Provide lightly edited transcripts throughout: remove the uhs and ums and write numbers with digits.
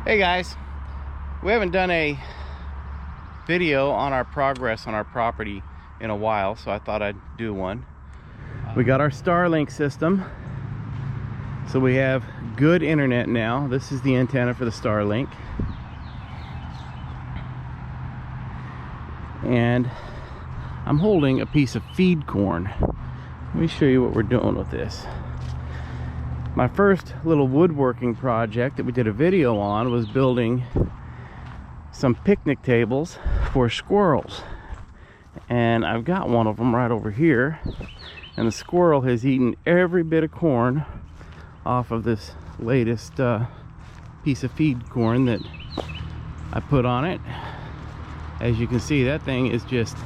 Hey guys, we haven't done a video on our progress on our property in a while, so I thought I'd do one. We got our Starlink system, so we have good internet now. This is the antenna for the Starlink, and I'm holding a piece of feed corn. Let me show you what we're doing with this. My first little woodworking project that we did a video on was building some picnic tables for squirrels, and I've got one of them right over here, and the squirrel has eaten every bit of corn off of this latest piece of feed corn that I put on it. As you can see, that thing is just,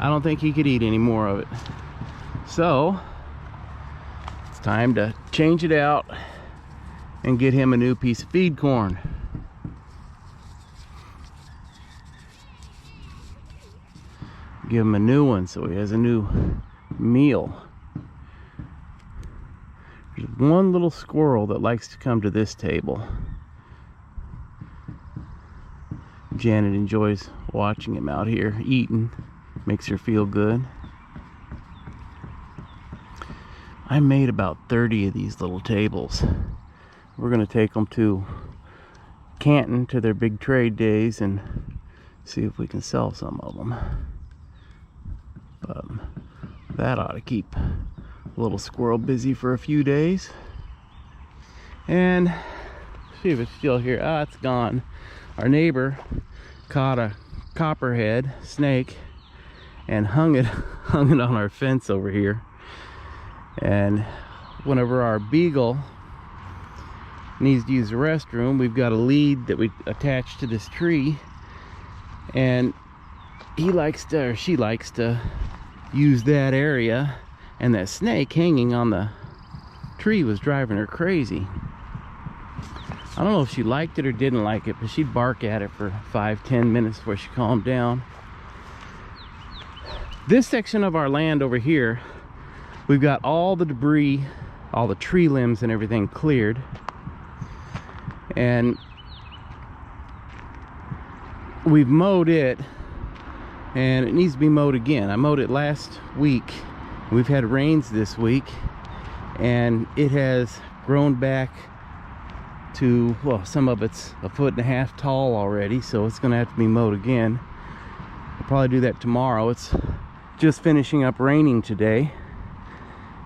I don't think he could eat any more of it. So it's time to change it out and get him a new piece of feed corn. Give him a new one so he has a new meal. There's one little squirrel that likes to come to this table. Janet enjoys watching him out here eating. Makes her feel good. I made about 30 of these little tables. We're going to take them to Canton to their big trade days and see if we can sell some of them. That ought to keep a little squirrel busy for a few days. And see if it's still here. Ah, it's gone. Our neighbor caught a copperhead snake and hung it on our fence over here. And whenever our beagle needs to use the restroom, we've got a lead that we attach to this tree, and he likes to, or she likes to, use that area, and that snake hanging on the tree was driving her crazy. I don't know if she liked it or didn't like it, but she'd bark at it for 5-10 minutes before she calmed down. This section of our land over here, we've got all the debris, all the tree limbs and everything cleared, and we've mowed it, and it needs to be mowed again. I mowed it last week. We've had rains this week, and it has grown back to, well, some of it's 1.5 feet tall already, so it's gonna have to be mowed again. I'll probably do that tomorrow. It's just finishing up raining today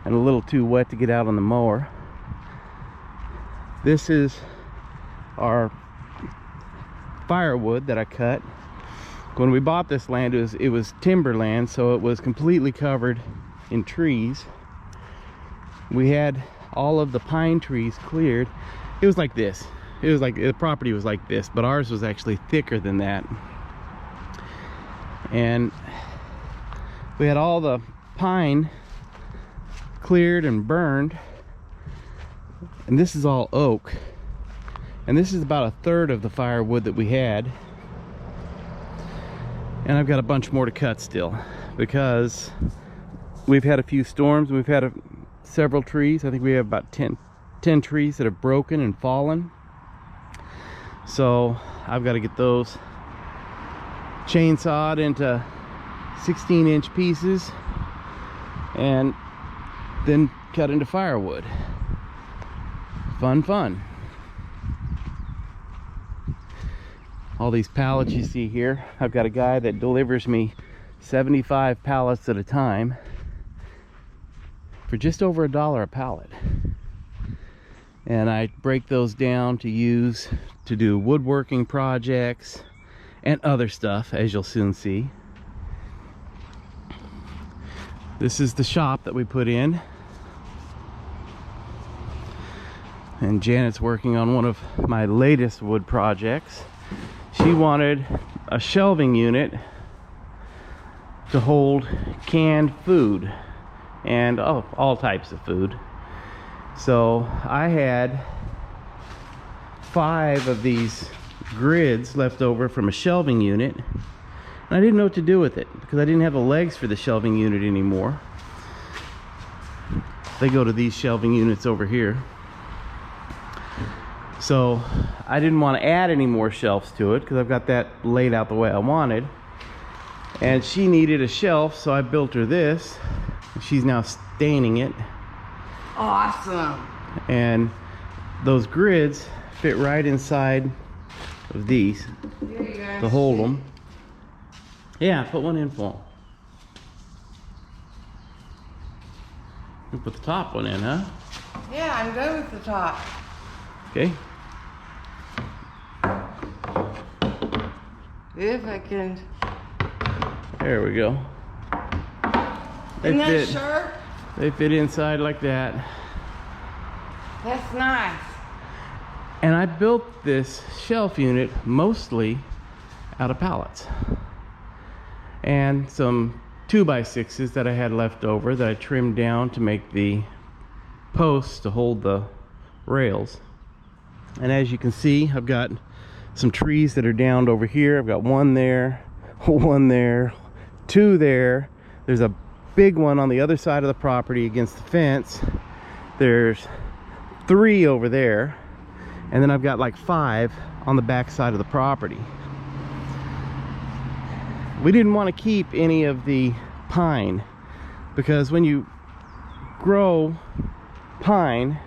and a little too wet to get out on the mower. This is our firewood that I cut. When we bought this land, it was timberland, so it was completely covered in trees. We had all of the pine trees cleared. It was like this. It was like, the property was like this, but ours was actually thicker than that. And we had all the pine cleared and burned, and this is all oak, and this is about 1/3 of the firewood that we had. And I've got a bunch more to cut still, because we've had a few storms. We've had several trees. I think we have about 10 trees that have broken and fallen, so I've got to get those chainsawed into 16-inch pieces and then cut into firewood. Fun. All these pallets you see here, I've got a guy that delivers me 75 pallets at a time for just over $1 a pallet. And I break those down to use to do woodworking projects and other stuff, as you'll soon see. This is the shop that we put in, and Janet's working on one of my latest wood projects. She wanted a shelving unit to hold canned food and all types of food. So I had 5 of these grids left over from a shelving unit, and I didn't know what to do with it because I didn't have the legs for the shelving unit anymore. They go to these shelving units over here. So I didn't want to add any more shelves to it because I've got that laid out the way I wanted. And she needed a shelf, so I built her this. She's now staining it. Awesome. And those grids fit right inside of these to hold them. Yeah, put one in full. You put the top one in, huh? Yeah, I'm good with the top. Okay. If I can. There we go. Isn't that sharp? They fit inside like that. That's nice. And I built this shelf unit mostly out of pallets. And some 2x6s that I had left over that I trimmed down to make the posts to hold the rails. And as you can see, I've got some trees that are downed over here. I've got one there, one there, two there. There's a big one on the other side of the property against the fence. There's 3 over there, and then I've got like 5 on the back side of the property. We didn't want to keep any of the pine because when you grow pine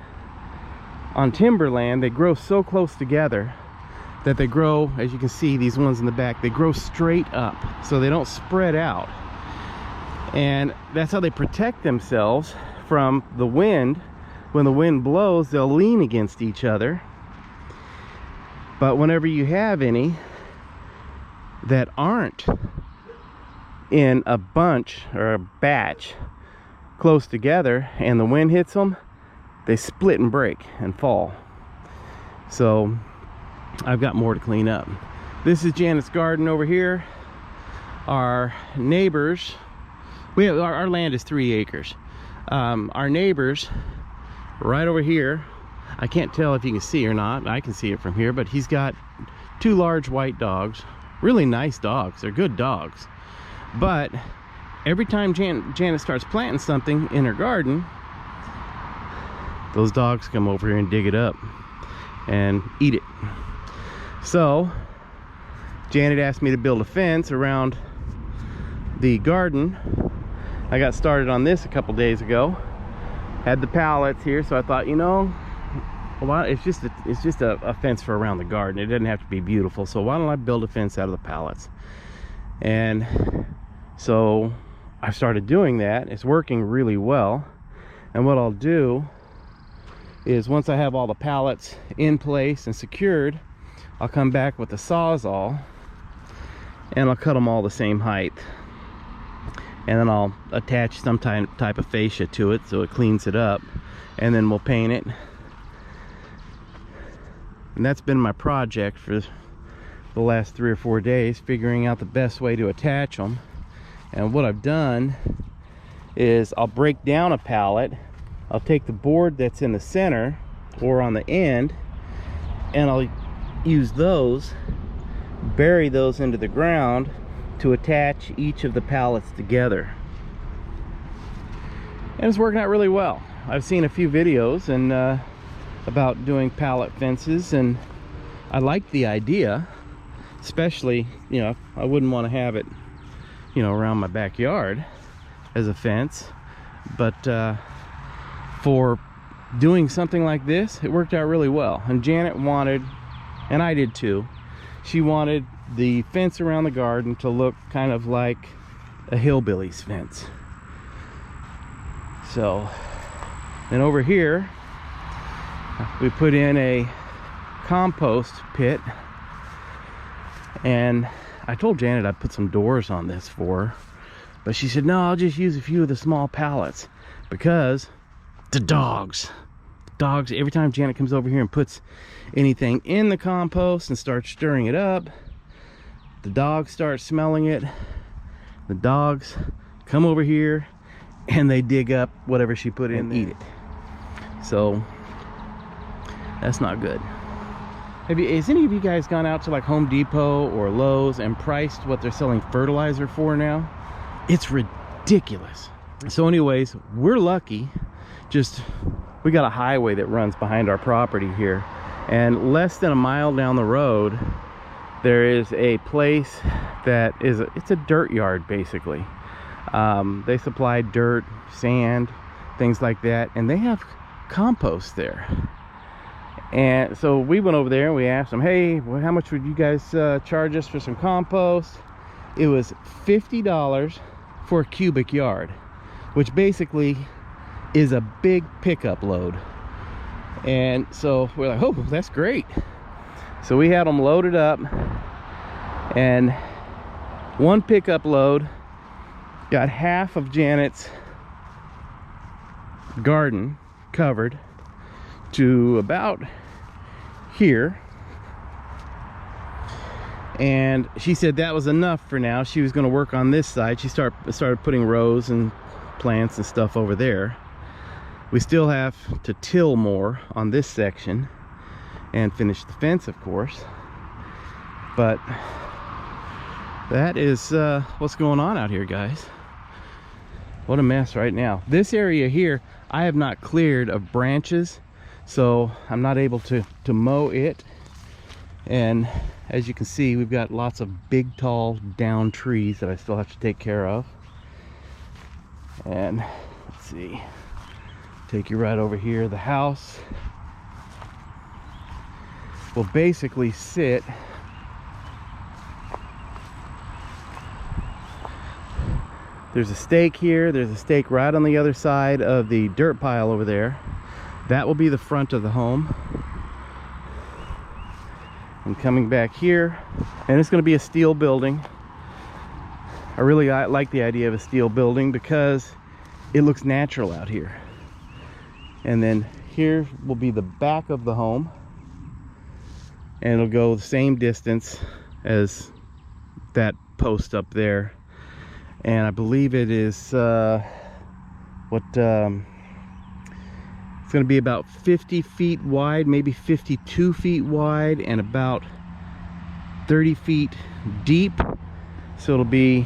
on timberland, they grow so close together that they grow, as you can see, these ones in the back, they grow straight up, so they don't spread out. And that's how they protect themselves from the wind. When the wind blows, they'll lean against each other. But whenever you have any that aren't in a bunch or a batch close together and the wind hits them, they split and break and fall. So I've got more to clean up. This is Janet's garden over here. Our neighbors, our land is 3 acres. Our neighbors right over here, I can't tell if you can see or not, I can see it from here, but he's got 2 large white dogs, really nice dogs, they're good dogs. But every time Janet starts planting something in her garden, those dogs come over here and dig it up and eat it. So Janet asked me to build a fence around the garden. I got started on this a couple days ago. Had the pallets here, so I thought, you know, well, it's just a fence for around the garden. It doesn't have to be beautiful, so why don't I build a fence out of the pallets? And so I started doing that. It's working really well. And what I'll do is, once I have all the pallets in place and secured, I'll come back with the Sawzall and I'll cut them all the same height. And then I'll attach some type of fascia to it so it cleans it up, and then we'll paint it. And that's been my project for the last 3 or 4 days, figuring out the best way to attach them. And what I've done is I'll break down a pallet, I'll take the board that's in the center or on the end, and I'll use those, bury those into the ground to attach each of the pallets together. And it's working out really well. I've seen a few videos and about doing pallet fences, and I like the idea, especially, you know, I wouldn't want to have it, you know, around my backyard as a fence, but for doing something like this, it worked out really well. And Janet wanted, and I did too, she wanted the fence around the garden to look kind of like a hillbilly's fence. So, and over here we put in a compost pit, and I told Janet I'd put some doors on this for her, but she said no, I'll just use a few of the small pallets because the dogs, every time Janet comes over here and puts anything in the compost and starts stirring it up, the dogs start smelling it. The dogs come over here and they dig up whatever she put in and eat it. So that's not good. Has any of you guys gone out to like Home Depot or Lowe's and priced what they're selling fertilizer for now? It's ridiculous. So anyways, we're lucky. We got a highway that runs behind our property here, And less than a mile down the road, there is a place that is it's a dirt yard basically. They supply dirt, sand, things like that, and they have compost there. And so we went over there and we asked them, hey, well, how much would you guys charge us for some compost? It was $50 for a cubic yard, which basically is a big pickup load. And so we're like, oh, that's great. So we had them loaded up, and one pickup load got half of Janet's garden covered to about here. And she said that was enough for now. She was going to work on this side. She started putting rows and plants and stuff over there. We still have to till more on this section and finish the fence, of course. But that is what's going on out here, guys. What a mess right now. This area here, I have not cleared of branches, so I'm not able to mow it. And as you can see, we've got lots of big, tall, down trees that I still have to take care of. And let's see, take you right over here. The house will basically sit there's a stake here, there's a stake right on the other side of the dirt pile over there. That will be the front of the home. And coming back here, and it's going to be a steel building. I really like the idea of a steel building because it looks natural out here. And then here will be the back of the home, and it'll go the same distance as that post up there. And I believe it is it's going to be about 50 feet wide, maybe 52 feet wide, and about 30 feet deep. So it'll be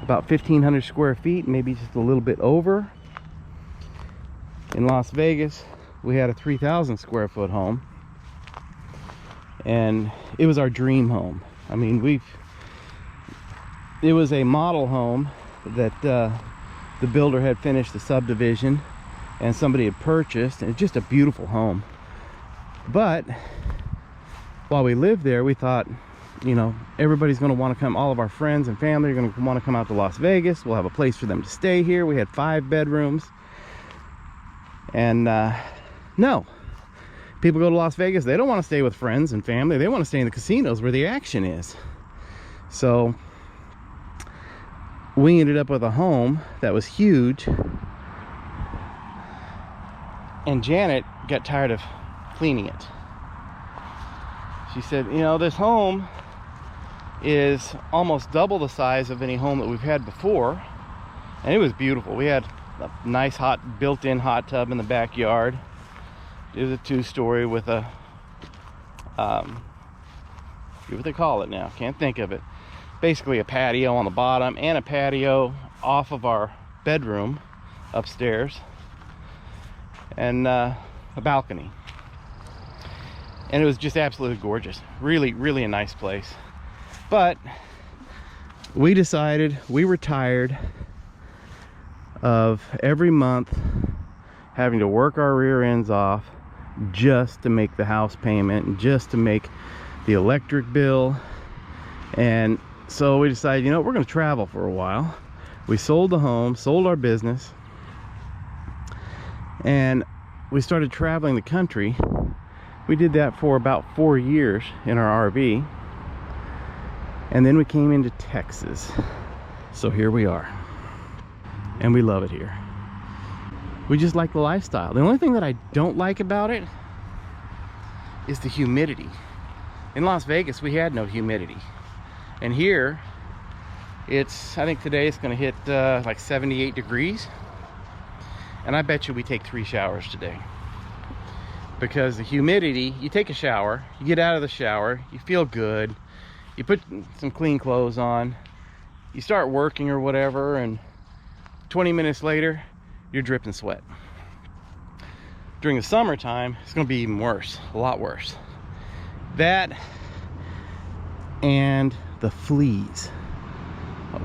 about 1,500 square feet, maybe just a little bit over. In Las Vegas, we had a 3,000 square foot home, and it was our dream home. I mean, it was a model home that the builder had finished the subdivision and somebody had purchased, and it's just a beautiful home. But while we lived there, we thought, you know, everybody's going to want to come, all of our friends and family are going to want to come out to Las Vegas. We'll have a place for them to stay here. We had 5 bedrooms. And no, people go to Las Vegas, they don't want to stay with friends and family. They want to stay in the casinos where the action is. So we ended up with a home that was huge, and Janet got tired of cleaning it. She said, you know, this home is almost double the size of any home that we've had before, and it was beautiful. We had a nice built-in hot tub in the backyard. It was a 2-story with a what do they call it now? Can't think of it. Basically a patio on the bottom and a patio off of our bedroom upstairs, and a balcony. And it was just absolutely gorgeous. Really, really a nice place. But we decided, we were tired of every month having to work our rear ends off just to make the house payment and just to make the electric bill. And so we decided, you know, we're going to travel for a while. We sold the home, sold our business, and we started traveling the country. We did that for about 4 years in our RV, and then we came into Texas. So here we are, and we love it here. We just like the lifestyle. The only thing that I don't like about it is the humidity. In Las Vegas, we had no humidity. And here, I think today it's gonna hit like 78 degrees. And I bet you we take 3 showers today. Because the humidity, you take a shower, you get out of the shower, you feel good, you put some clean clothes on, you start working or whatever, and 20 minutes later, you're dripping sweat. during the summertime, it's gonna be even worse, a lot worse. That and the fleas.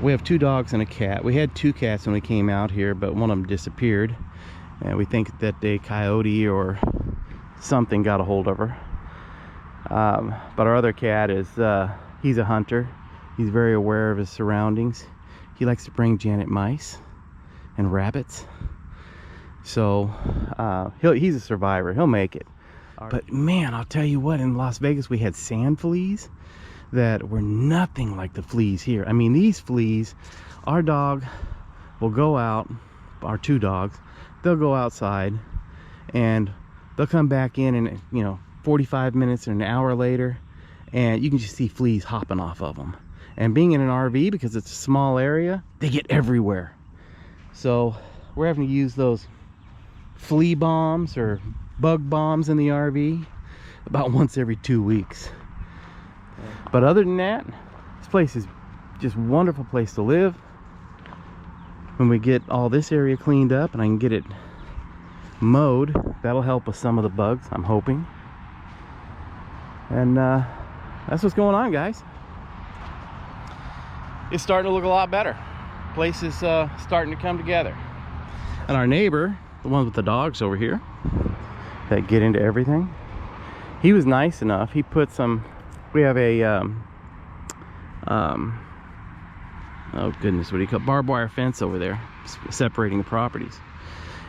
We have 2 dogs and a cat. We had 2 cats when we came out here, but one of them disappeared. And we think that a coyote or something got a hold of her. But our other cat is, he's a hunter. He's very aware of his surroundings. He likes to bring Janet mice and rabbits. So he's a survivor. He'll make it. But man, I'll tell you what, in Las Vegas we had sand fleas that were nothing like the fleas here. I mean, these fleas, our dog will go out, our 2 dogs, they'll go outside and they'll come back in and, you know, 45 minutes or an hour later, and you can just see fleas hopping off of them. And being in an RV, because it's a small area, they get everywhere. So we're having to use those flea bombs or bug bombs in the RV about once every 2 weeks. But other than that, this place is just a wonderful place to live. When we get all this area cleaned up and I can get it mowed, that'll help with some of the bugs, I'm hoping. And that's what's going on, guys. It's starting to look a lot better. Place is starting to come together. And our neighbor, the one with the dogs over here that get into everything, he was nice enough. He put some, we have a oh goodness, what do you call it? Barbed wire fence over there separating the properties.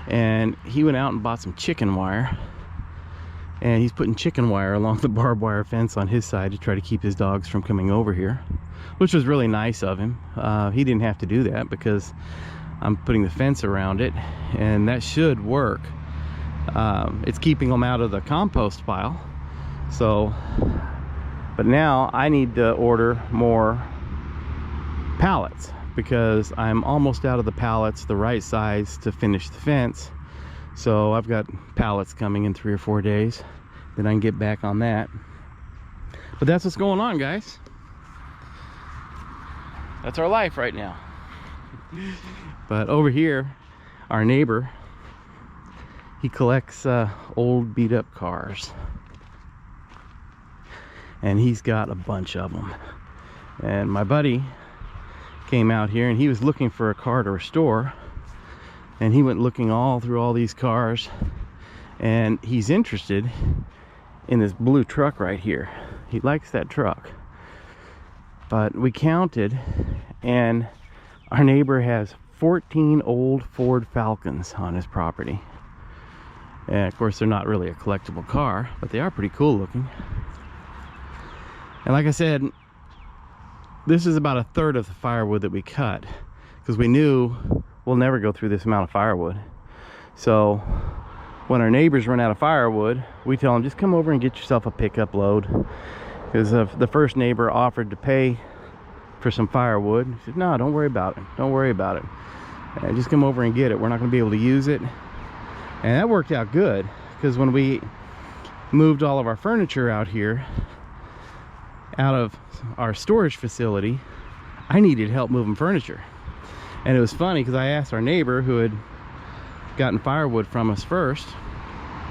And he went out and bought some chicken wire, and he's putting chicken wire along the barbed wire fence on his side to try to keep his dogs from coming over here, which was really nice of him. He didn't have to do that because I'm putting the fence around it, and that should work. It's keeping them out of the compost pile. So, but now I need to order more pallets because I'm almost out of the pallets the right size to finish the fence. So I've got pallets coming in 3 or 4 days, then I can get back on that. But that's what's going on, guys. That's our life right now. But over here, our neighbor, he collects old beat up cars, and he's got a bunch of them. And my buddy came out here and he was looking for a car to restore, and he went looking all through all these cars, and he's interested in this blue truck right here. He likes that truck. But we counted, and our neighbor has 14 old Ford Falcons on his property. And of course, they're not really a collectible car, but they are pretty cool looking. And like I said, this is about 1/3 of the firewood that we cut, because we knew we'll never go through this amount of firewood. So when our neighbors run out of firewood, we tell them, just come over and get yourself a pickup load. Because the first neighbor offered to pay for some firewood. He said, no, don't worry about it. Don't worry about it. Just come over and get it. We're not going to be able to use it. And that worked out good, because when we moved all of our furniture out here, out of our storage facility, I needed help moving furniture. And it was funny because I asked our neighbor who had gotten firewood from us first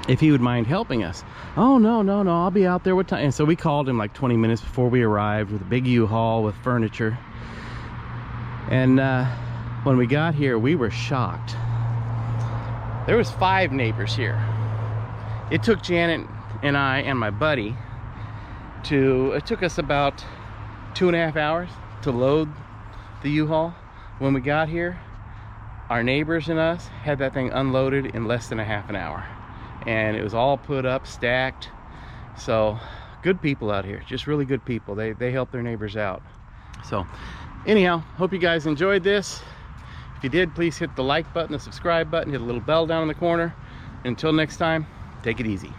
if he would mind helping us. Oh, no, I'll be out there. What time? And so we called him like 20 minutes before we arrived with a big U-Haul with furniture. And when we got here, we were shocked. There was 5 neighbors here. It took Janet and I and my buddy it took us about 2.5 hours to load the U-Haul. When we got here, our neighbors and us had that thing unloaded in less than a half an hour. And it was all put up, stacked. So good people out here, just really good people. They help their neighbors out. So anyhow, hope you guys enjoyed this. If you did, please hit the like button, the subscribe button, hit the little bell down in the corner. Until next time, take it easy.